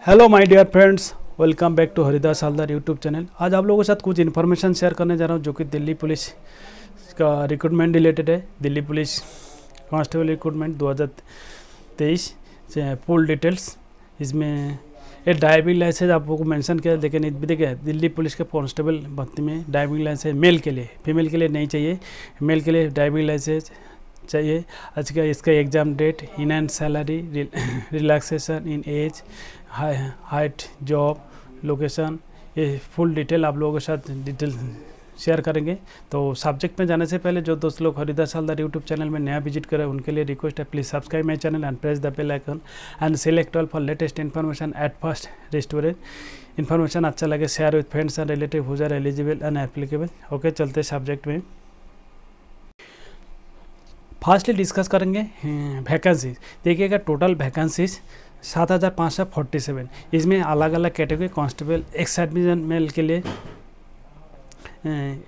Hello my dear friends, welcome back to Haridas Haldar YouTube channel. आज आप लोगों के साथ कुछ इन्फॉर्मेशन शेयर करने जा रहा हूँ जो कि दिल्ली पुलिस का रिक्रूटमेंट रिलेटेड है। दिल्ली पुलिस कांस्टेबल रिक्रूटमेंट 2023 से फुल डिटेल्स। इसमें ये ड्राइविंग लाइसेंस आप लोगों को मेंशन किया, लेकिन देखिए दिल्ली पुलिस के कांस्टेबल भर्ती में ड्राइविंग लाइसेंस मेल के लिए, फीमेल के लिए नहीं चाहिए। मेल के लिए ड्राइविंग लाइसेंस चाहिए। आज का इसका exam date, in and salary, relaxation in age, height, job, location, ये फुल डिटेल आप लोगों के साथ डिटेल शेयर करेंगे। तो सब्जेक्ट में जाने से पहले जो दोस्त लोग हरिदास हालदार यूट्यूब चैनल में नया विजिट करें उनके लिए रिक्वेस्ट है, please subscribe my channel and press the bell icon and select all for latest information at first restaurant. Information अच्छा लगे share with friends and relative who are eligible and applicable. Okay, चलते subject में। Fastly discuss करेंगे vacancies. देखिएगा total vacancies 7547। इसमें अलग अलग category, constable ex serviceman male के लिए,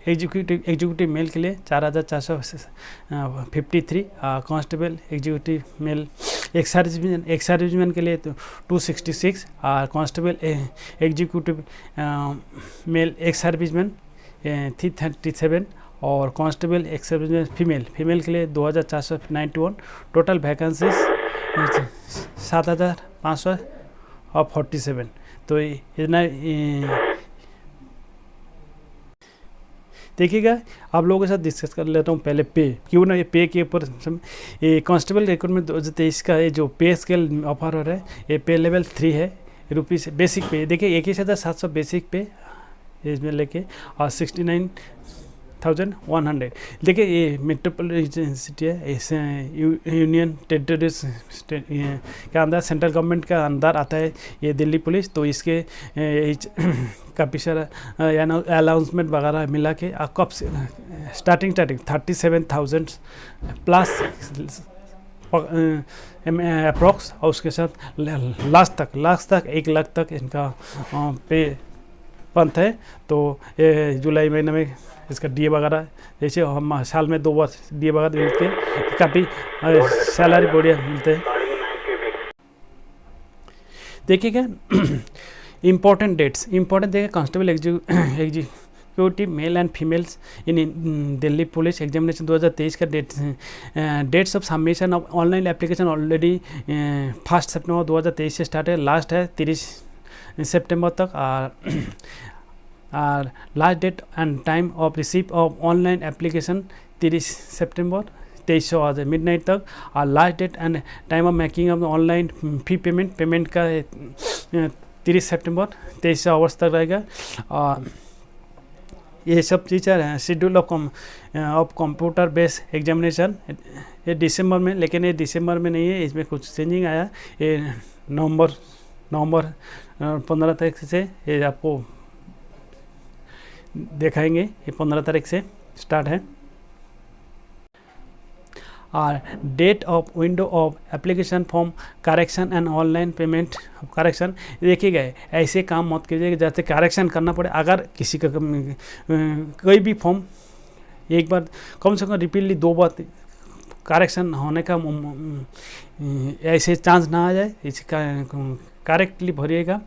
एग्जीक्यूटिव मेल के लिए 4453, constable executive male ex serviceman के लिए 266, और constable executive male ex serviceman 337, और कांस्टेबल एक्स सर्विसमैन फीमेल के लिए 2491। Total vacancies 7547। तो इतना देखिएगा, आप लोगों के साथ डिस्कस कर लेता हूँ पहले पे, क्यों ना ये पे के ऊपर। ये कांस्टेबल रिक्रूटमेंट 2023 का ये जो पे स्केल ऑफर हो रहा है, ये पे लेवल 3 है रुपीज़ बेसिक पे। देखिए 21,700 बेसिक पे इसमें लेके, और 69,100। देखिए ये मेट्रोपॉलिटन सिटी है, इस यूनियन टेरिटरीज के अंदर, सेंट्रल गवर्नमेंट का अंदर आता है ये दिल्ली पुलिस। तो इसके काफ़ी सारा अनाउंसमेंट वगैरह मिला के कब स्टार्टिंग 37,000 प्लस अप्रॉक्स, और उसके साथ लास्ट तक 1 लाख तक इनका पे पंथ है। तो ये जुलाई महीने में इसका डी वगैरह, जैसे हम साल में 2 बार डी वगैरह मिलते हैं, काफ़ी सैलरी बढ़िया मिलते हैं। देखिएगा इम्पोर्टेंट देखिए, constable executive male and females in Delhi police examination 2023 का dates of submission of online application already 1 सितंबर 2023 से स्टार्ट है, लास्ट है 30 सितंबर तक। और last date and time of receive of online application 30 सितंबर 2300 मिडनाइट तक। और last date and time of making of online fee payment का 30 सितंबर 2300 आवर्स तक रहेगा। और ये सब चीज़ है। Schedule of computer based examination ये दिसंबर में, लेकिन ये दिसंबर में नहीं है, इसमें कुछ चेंजिंग आया। ये नवंबर 15 तारीख से ये आपको दिखाएंगे। ये 15 तारीख से स्टार्ट है। और date of window of application form correction and online payment correction. देखिएगा ऐसे काम मत कीजिए जैसे करेक्शन करना पड़े। अगर किसी का कोई भी फॉर्म एक बार कम से कम रिपीटली 2 बार करेक्शन होने का ऐसे चांस ना आ जाए, इसका करेक्टली भरिएगा।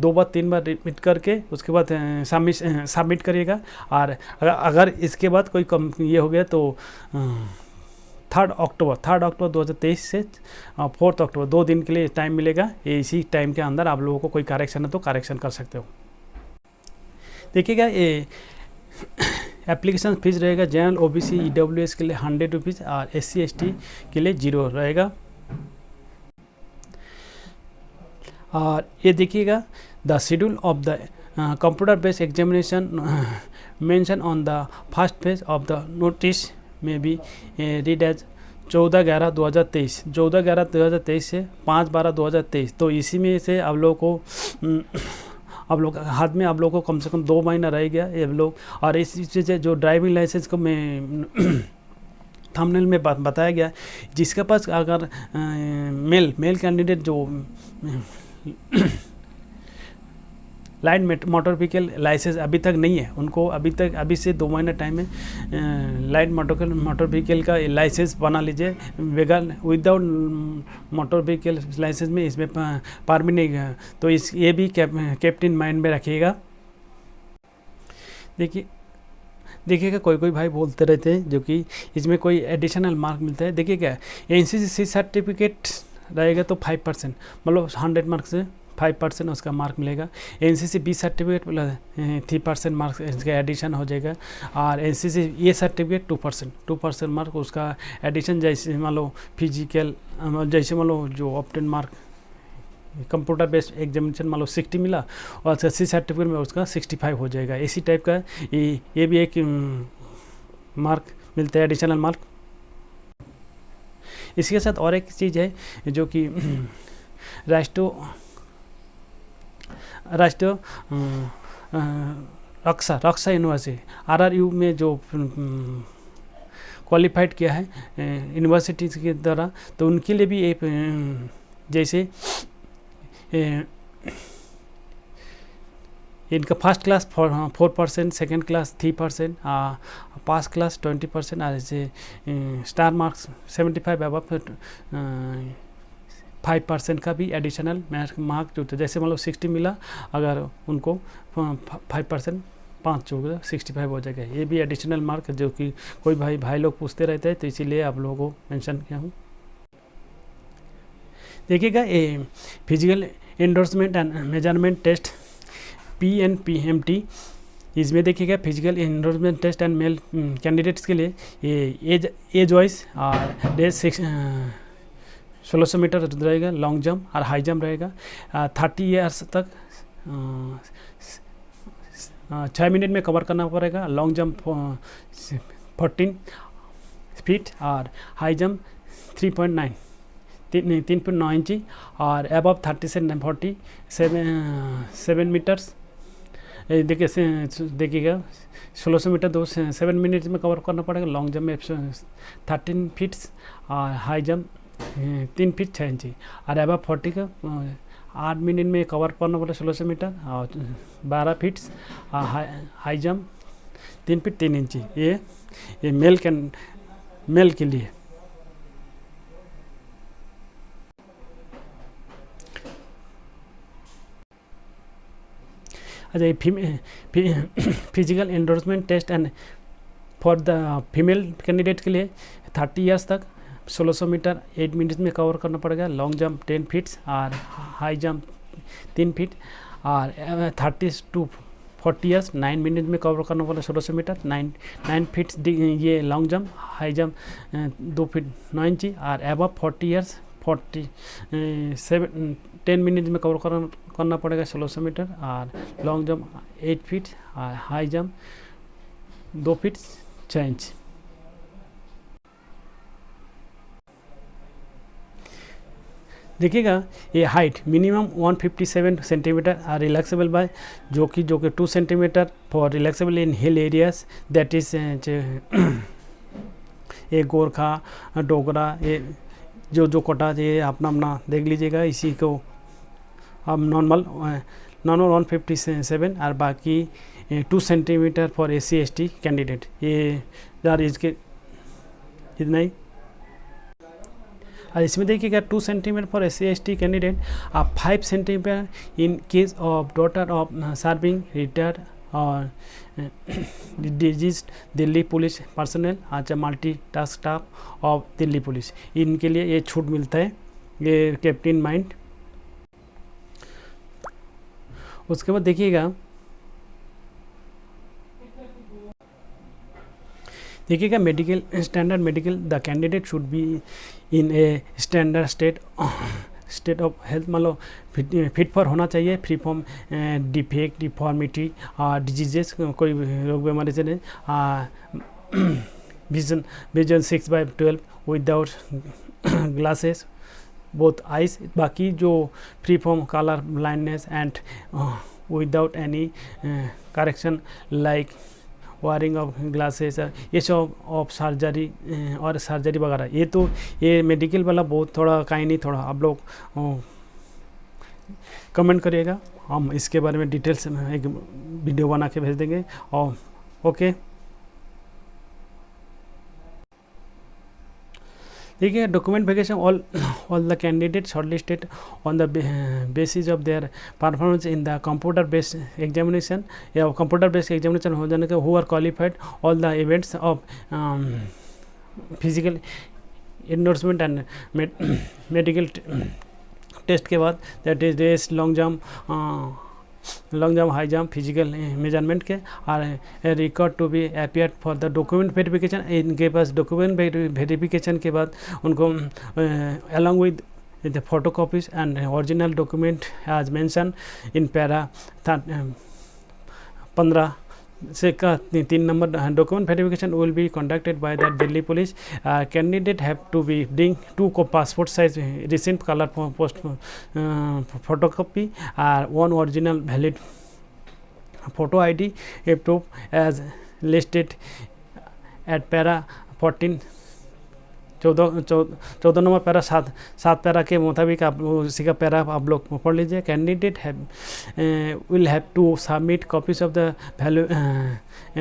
2 बार 3 बार रिपीट करके उसके बाद सबमिट करिएगा। और अगर इसके बाद कोई कम ये हो गया तो 3 अक्टूबर 2023 से 4 अक्टूबर 2 दिन के लिए टाइम मिलेगा। इसी टाइम के अंदर आप लोगों को कोई करेक्शन है तो करेक्शन कर सकते हो। देखिएगा ये एप्लीकेशन फीस रहेगा जनरल ओबीसी ईडब्ल्यूएस के लिए 100 रुपीज़, और SC ST के लिए 0 रहेगा। और ये देखिएगा the schedule of the computer based examination mention on the first page of the notice में भी रीड एज 14/11/2023 से 5/12/2023। तो इसी में से आप लोगों को आप लोग हाथ में आप लोगों को कम से कम 2 महीना रह गया ये लोग। और इसी से जो ड्राइविंग लाइसेंस को मैं थंबनेल में बताया गया, जिसके पास अगर मेल कैंडिडेट जो लाइट मोटर व्हीकल लाइसेंस अभी तक नहीं है उनको, अभी से 2 महीना टाइम है। लाइट मोटर व्हीकल का लाइसेंस बना लीजिए। बगैर विदाउट मोटर व्हीकल लाइसेंस में इसमें परमिट नहीं है, तो ये भी कैप्टन माइंड में रखिएगा। देखिएगा कोई भाई बोलते रहते हैं जो कि इसमें कोई एडिशनल मार्क मिलता है। देखिए क्या, NCC सर्टिफिकेट रहेगा तो 5%, मतलब 100 मार्क्स से 5% उसका मार्क मिलेगा। NCC B सर्टिफिकेट 3% मार्क्स इसका एडिशन हो जाएगा। और NCC A सर्टिफिकेट 2% मार्क उसका एडिशन। जैसे मान लो फिजिकल, जैसे मान लो जो obtain mark computer based examination मान लो 60 मिला और C सर्टिफिकेट में उसका 65 हो जाएगा। इसी टाइप का ये भी एक मार्क मिलता है, एडिशनल मार्क। इसके साथ और एक चीज़ है जो कि राष्ट्रीय रक्षा यूनिवर्सिटी RRU में जो क्वालिफाइड किया है यूनिवर्सिटीज़ के द्वारा, तो उनके लिए भी एक जैसे इनका फर्स्ट क्लास 4%, सेकेंड क्लास 3%, पास क्लास 20%, और ऐसे स्टार मार्क्स 75 अबव 5% का भी एडिशनल मार्क जो, जैसे मतलब 60 मिला, अगर उनको 5% 5 होगा 65 हो जाएगा। ये भी एडिशनल मार्क जो कि कोई भाई लोग पूछते रहते हैं, तो इसीलिए आप लोगों को मेंशन किया हूँ। देखिएगा ये physical endorsement and measurement test PNPMT, इसमें देखिएगा physical endorsement test and male candidates के लिए ये एज वाइज और रेस 1600 मीटर रहेगा, लॉन्ग जंप और हाई जंप रहेगा। 30 ईयर्स तक 6 मिनट में कवर करना पड़ेगा। लॉन्ग जंप 14 फीट और हाई जंप 3.9 इंची, और अबव 30 से 40 7 मीटर्स। देखिएगा 1600 मीटर 7 मिनट में कवर करना पड़ेगा। लॉन्ग जंप में 13 फीट्स और हाई जंप 3 फीट 6 इंची, और अबव 40 का 8 मिनट में कवर करना पड़ेगा 1600 मीटर और 12 फीट्स, हाई जंप 3 फीट 3 इंची। ये मेल के लिए। अच्छा, physical endorsement test and for the female candidate के लिए 30 ईयर्स तक 1600 मीटर 8 मिनट में कवर करना पड़ेगा। लॉन्ग जंप 10 फीट्स और हाई जंप 3 फीट, और 30 to 40 ईयर्स 9 मिनट में कवर करना पड़ेगा 1600 मीटर 9 फीट्स ये long jump, high jump 2 feet 9 इंची, और अबव 40 ईयर्स 10 मिनट में कवर करना पड़ेगा 1600 मीटर, और लॉन्ग जंप 8 फीट और हाई जंप 2 फीट 6 इंच। देखिएगा ये हाइट मिनिमम 157 सेंटीमीटर और रिलैक्सेबल बाय जो कि 2 centimetre for relaxable in hill areas, that is ये गोरखा डोगरा, ये जो कोटा, ये अपना देख लीजिएगा। इसी को अब नॉर्मल 157 और बाकी 2 centimetre for SC ST candidate, ये यार इसके इतना ही। और इसमें देखिएगा 2 centimetre for SC ST candidate, 5 centimetre in case of daughter of serving retired और डिजीज्ड दिल्ली पुलिस पर्सनल, अच्छा multi task staff of Delhi police, इनके लिए ये छूट मिलता है, ये कैप्टन माइंड। उसके बाद देखिएगा medical standard medical, the candidate should be in a standard state of health, मतलब फिट फॉर होना चाहिए, फ्री फ्रॉम डिफेक्ट डिफॉर्मिटी और डिजीजेस, कोई रोग बीमारी से नहीं। Vision 6/12 without glasses both eyes, बाकी जो free from colour blindness and without any correction like wiring of glasses, ये सब ऑफ सर्जरी और सर्जरी वगैरह। ये मेडिकल वाला बहुत थोड़ा कहीं नहीं, थोड़ा आप लोग कमेंट करिएगा, हम इसके बारे में डिटेल्स में एक वीडियो बना के भेज देंगे। और ओके, ठीक है। Document verification all the candidate shortlisted on the basis of their performance in the computer based examination या कंप्यूटर बेस्ड एग्जामिनेशन हो जाने के who are qualified all the events of physical endorsement and medical test के बाद that is race, long jump, high jump, physical measurement के are record to be appear for the document verification. इनके पास document verification के बाद उनको along with the photo copies and original document as mention in para 15 से का 3 number document verification will be conducted by the Delhi police. Candidate have to be bring 2 passport size recent colour post photocopy or 1 original valid photo ID approved as listed at para 14 14 number para 7 para के मुताबिक आप उसी का para आप लोग पढ़ लीजिए। Candidate will have to submit copies of the value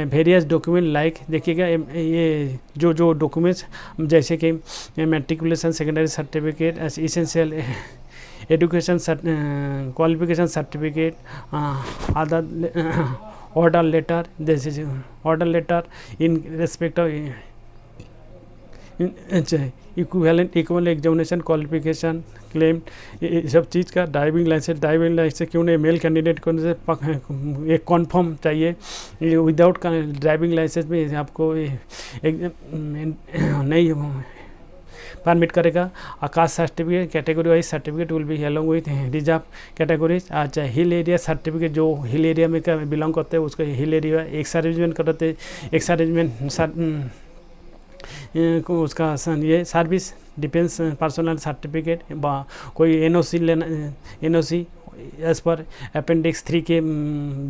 various document like, देखिएगा ये जो डॉक्यूमेंट्स जैसे कि matriculation, secondary certificate, essential education qualification certificate, order letter, this is order letter in respect of equivalent examination qualification claim, ये सब चीज़ का driving licence क्यों नहीं, मेल कैंडिडेट को एक कॉन्फर्म चाहिए। विदाउट ड्राइविंग लाइसेंस में आपको नहीं परमिट करेगा। Caste certificate category wise certificate will be along with reserve categories. अच्छा, हिल एरिया सर्टिफिकेट, जो हिल एरिया में बिलोंग करते हैं उसको हिल एरिया एक्स सर्विसमैन करते, एक्स सर्विसमैन को उसका ये सर्विस डिफेंस पर्सनल सर्टिफिकेट, कोई एनओसी लेना, एनओसी एज पर अपेंडिक्स 3 के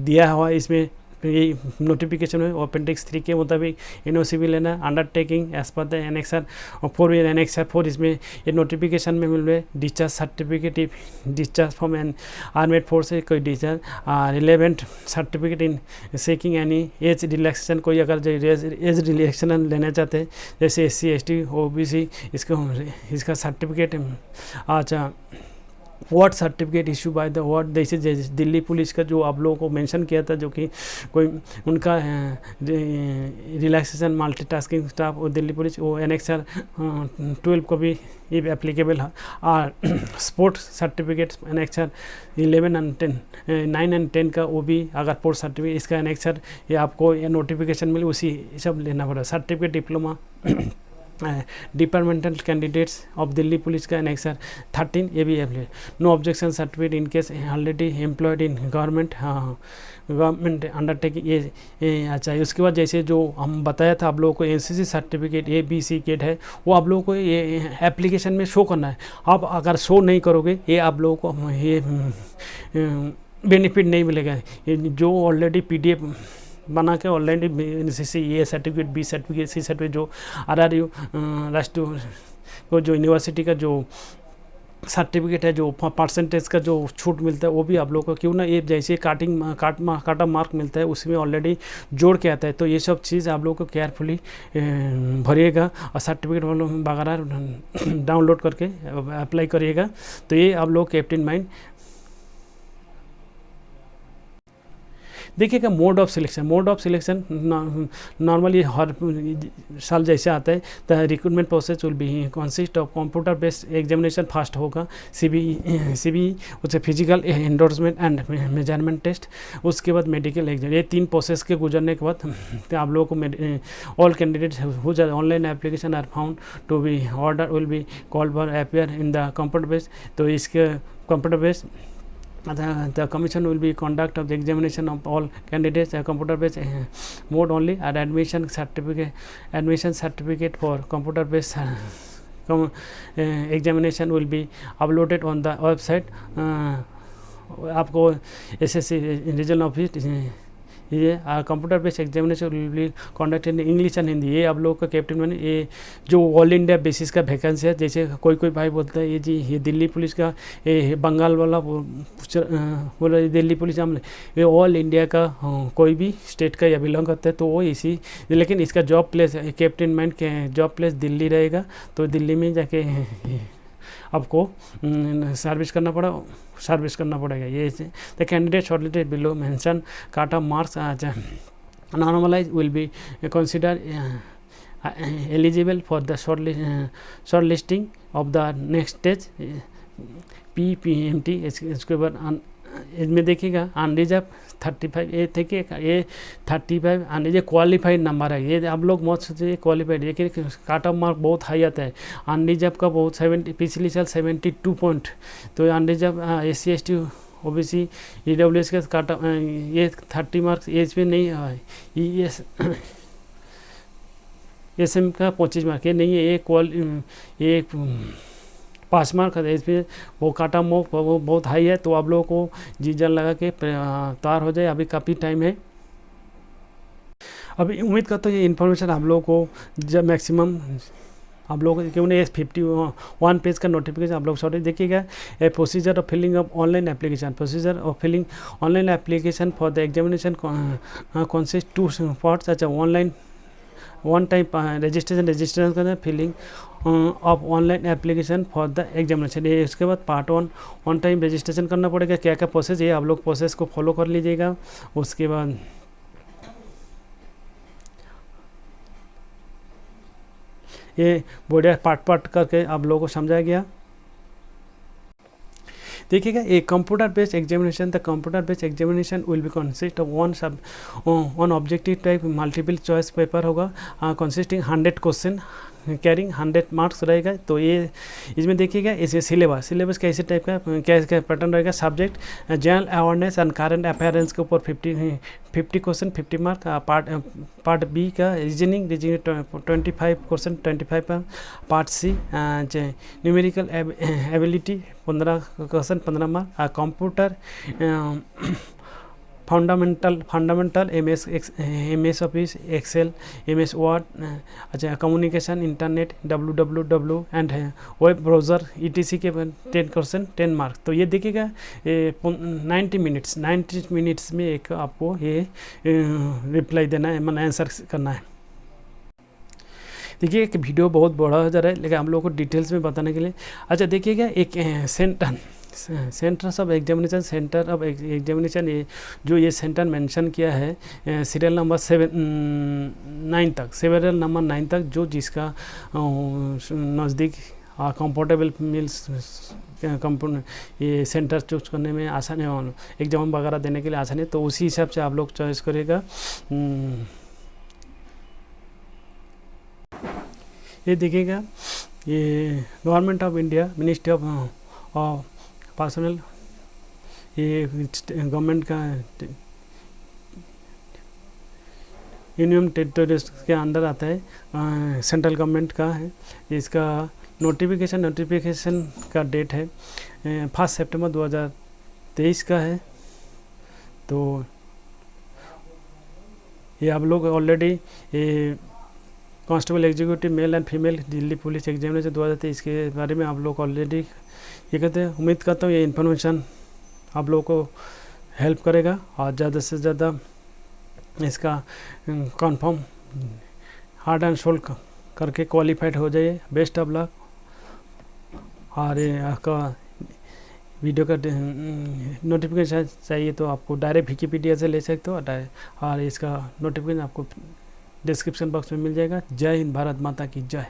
दिया हुआ इसमें ये नोटिफिकेशन है, अपेंडिक्स 3 के मुताबिक एनओसी भी लेना। Undertaking as per the annexure 4 annexure 4 इसमें ये नोटिफिकेशन में मिल रहे। Discharge certificate, discharge from an armed force से कोई discharge, relevant certificate in seeking any age relaxation, कोई अगर एज रिलैक्सेशन लेना चाहते हैं जैसे SC ST OBC इसका सर्टिफिकेट। अच्छा, ward certificate issue by the ward, जैसे दिल्ली पुलिस का जो आप लोगों को मेंशन किया था, जो कि कोई उनका रिलैक्सेशन मल्टीटास्किंग स्टाफ और दिल्ली पुलिस, वो एनेक्सर 12 को भी ये एप्लीकेबल है। और sports certificate annexure 11 and 10 9 and 10 का वो भी अगर स्पोर्ट्स सर्टिफिकेट इसका एनेक्सर ये आपको ये नोटिफिकेशन मिले उसी सब लेना पड़ा। Certificate diploma departmental candidates of Delhi police का एनेक्सर 13 ये भी है। No objection certificate in case already employed in government undertaking ये अच्छा। उसके बाद जैसे जो हम बताया था आप लोगों को NCC सर्टिफिकेट ABC गेट है, वो आप लोगों को ये एप्लीकेशन में शो करना है। आप अगर शो नहीं करोगे ये आप लोगों को ये बेनिफिट नहीं मिलेगा। जो ऑलरेडी PDF बना के online NCC A certificate, B certificate, C certificate, जो RRU राष्ट्रीय को जो यूनिवर्सिटी का जो सर्टिफिकेट है, जो परसेंटेज का जो छूट मिलता है वो भी आप लोगों को क्यों ना ये जैसे काटा मार्क मिलता है उसमें ऑलरेडी जोड़ के आता है। तो ये सब चीज़ आप लोगों को केयरफुली भरिएगा और सर्टिफिकेट वगैरह डाउनलोड करके अप्लाई करिएगा। तो ये आप लोग कैप्टन माइंड देखिएगा। मोड ऑफ सिलेक्शन नॉर्मली हर साल जैसे आता है। The recruitment process will be consist of computer based examination first होगा, CBE उससे physical endorsement and measurement test, उसके बाद मेडिकल एग्जाम। ये 3 प्रोसेस के गुजरने के बाद आप लोगों को all candidates who online application are found to be order will be called for appear in the computer based. तो इसके computer based the commission will be conduct of the examination of all candidates computer based mode only, and admission certificate for computer based examination will be uploaded on the website। आपको SSC regional office ये computer based examination will be conduct in English and Hindi. ये आप लोगों का captain मैंने ये जो all India basis का वैकेंसी है, जैसे कोई कोई भाई बोलता है ये जी ये दिल्ली पुलिस का, ये बंगाल वाला बोला दिल्ली पुलिस, हम ये ऑल इंडिया का कोई भी स्टेट का या बिलोंग करता है तो वो इसी, लेकिन इसका जॉब प्लेस कैप्टन मैन के जॉब प्लेस दिल्ली रहेगा, तो दिल्ली में जाके आपको सर्विस करना पड़ेगा। ये the candidate shortlisted below mention cut off marks normalize will be consider eligible for the shortlisting of the next stage PPMT। इसके बाद इसमें देखिएगा अनरिजर्व 35, ये देखिए ये 35 अनरिजर्व क्वालिफाइड नंबर है। ये आप लोग मत सोचिए क्वालिफाइड, ये कट ऑफ मार्क बहुत हाई आता है। अनरिजर्व का बहुत 70, पिछली साल 72 पॉइंट, तो unreserve SC ST OBC EWS का कट ऑफ ये 30 मार्क्स एज पे नहीं है। SM का 25 मार्क ये नहीं है, ये 5 मार्क है, इसमें वो काटा मोक वो बहुत हाई है, तो आप लोगों को जी जान लगा के तैयार हो जाए, अभी काफ़ी टाइम है। अभी उम्मीद करता हूँ ये इन्फॉर्मेशन आप लोगों को जब मैक्सिमम आप लोगों को, क्यों नहीं 51 पेज का नोटिफिकेशन आप लोग सॉरी देखिएगा। A procedure of filling up online application, procedure of filling online application for the examination consist 2 parts. अच्छा, ऑनलाइन वन टाइम रजिस्ट्रेशन करना, filling of online application for the examination. ये उसके बाद part 1 time registration करना पड़ेगा। क्या क्या process, ये आप लोग प्रोसेस को फॉलो कर लीजिएगा। उसके बाद ये बढ़िया पार्ट करके आप लोगों को समझाया गया। देखिएगा ये computer based examination, the computer based examination will be consist of one objective type multiple choice paper होगा, कंसिस्टिंग 100 क्वेश्चन कैरिंग 100 मार्क्स रहेगा। तो ये इसमें देखिएगा इसमें सिलेबस कैसे टाइप का क्या पैटर्न रहेगा। Subject general awareness and current affairs के ऊपर 50 क्वेश्चन 50 मार्क। पार्ट बी का रीजनिंग 25 क्वेश्चन 25 पर। Part C numerical ability 15 question 15 mark. Computer fundamental MS office, excel, MS word, अच्छा communication, internet, WWW and web browser ETC के 10 question 10 mark. तो ये देखिएगा 90 minutes में एक आपको ये रिप्लाई देना है, मतलब आंसर करना है। देखिए एक वीडियो बहुत बड़ा हो जा रहा है, लेकिन हम लोग को डिटेल्स में बताने के लिए। अच्छा देखिएगा एक centres of examination, centre of examination, ये जो ये सेंटर मेंशन किया है सीरियल नंबर 9 तक, सीरियल नंबर 9 तक, जो जिसका नज़दीक कंफर्टेबल मिल्स ये सेंटर चूज करने में आसानी है, एग्जाम वगैरह देने के लिए आसानी है, तो उसी हिसाब से आप लोग चॉइस करेगा। ये देखिएगा ये government of India, ministry of personal, ये गवर्नमेंट का यूनियन टेरिटरीज के अंदर आता है, सेंट्रल गवर्नमेंट का है। इसका नोटिफिकेशन का डेट है 1 सितंबर 2023 का है। तो ये आप लोग ऑलरेडी ये constable executive male and female Delhi police examination 2023 के बारे में आप लोग ऑलरेडी ये कहते हैं। उम्मीद करता हूँ ये इन्फॉर्मेशन आप लोगों को हेल्प करेगा और ज़्यादा से ज़्यादा इसका कंफर्म हार्ड एंड सोल्ड करके क्वालिफाइड हो जाइए। Best of luck. और आपका वीडियो का नोटिफिकेशन चाहिए तो आपको डायरेक्ट विकिपीडिया से ले सकते हो, और इसका नोटिफिकेशन आपको डिस्क्रिप्शन बॉक्स में मिल जाएगा। जय हिंद, भारत माता की जय।